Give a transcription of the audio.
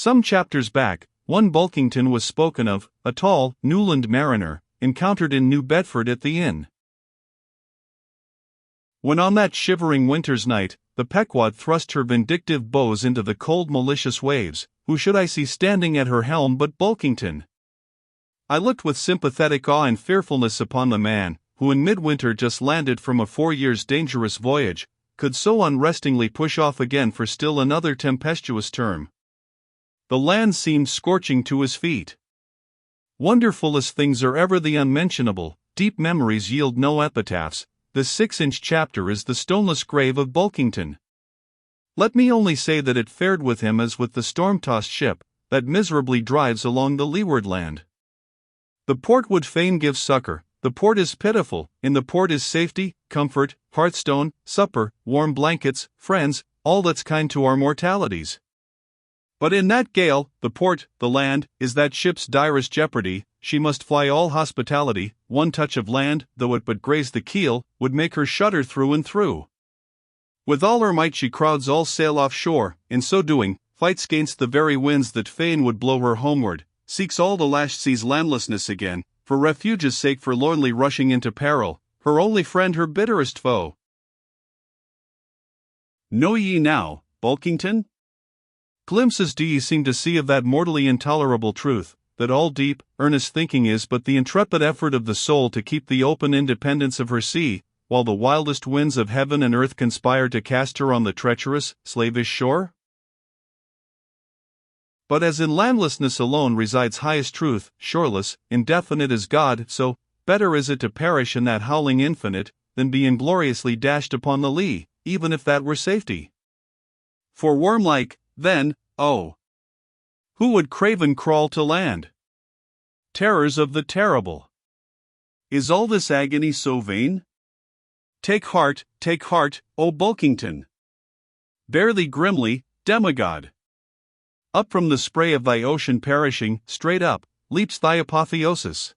Some chapters back, one Bulkington was spoken of, a tall, Newland mariner, encountered in New Bedford at the inn. When on that shivering winter's night, the Pequod thrust her vindictive bows into the cold malicious waves, who should I see standing at her helm but Bulkington? I looked with sympathetic awe and fearfulness upon the man, who in midwinter just landed from a 4 years' dangerous voyage, could so unrestingly push off again for still another tempestuous term. The land seemed scorching to his feet. Wonderful as things are ever the unmentionable, deep memories yield no epitaphs. The 6-inch chapter is the stoneless grave of Bulkington. Let me only say that it fared with him as with the storm-tossed ship, that miserably drives along the leeward land. The port would fain give succor, the port is pitiful, in the port is safety, comfort, hearthstone, supper, warm blankets, friends, all that's kind to our mortalities. But in that gale, the port, the land, is that ship's direst jeopardy. She must fly all hospitality. One touch of land, though it but graze the keel, would make her shudder through and through. With all her might she crowds all sail offshore, in so doing, fights gainst the very winds that fain would blow her homeward, seeks all the lashed sea's landlessness again, for refuge's sake forlornly rushing into peril, her only friend her bitterest foe. Know ye now, Bulkington? Glimpses do ye seem to see of that mortally intolerable truth, that all deep, earnest thinking is but the intrepid effort of the soul to keep the open independence of her sea, while the wildest winds of heaven and earth conspire to cast her on the treacherous, slavish shore? But as in landlessness alone resides highest truth, shoreless, indefinite as God, so, better is it to perish in that howling infinite, than be ingloriously dashed upon the lee, even if that were safety. For worm-like, then, oh, who would craven crawl to land? Terrors of the terrible! Is all this agony so vain? Take heart, O Bulkington! Bear thee grimly, demigod! Up from the spray of thy ocean perishing, straight up, leaps thy apotheosis.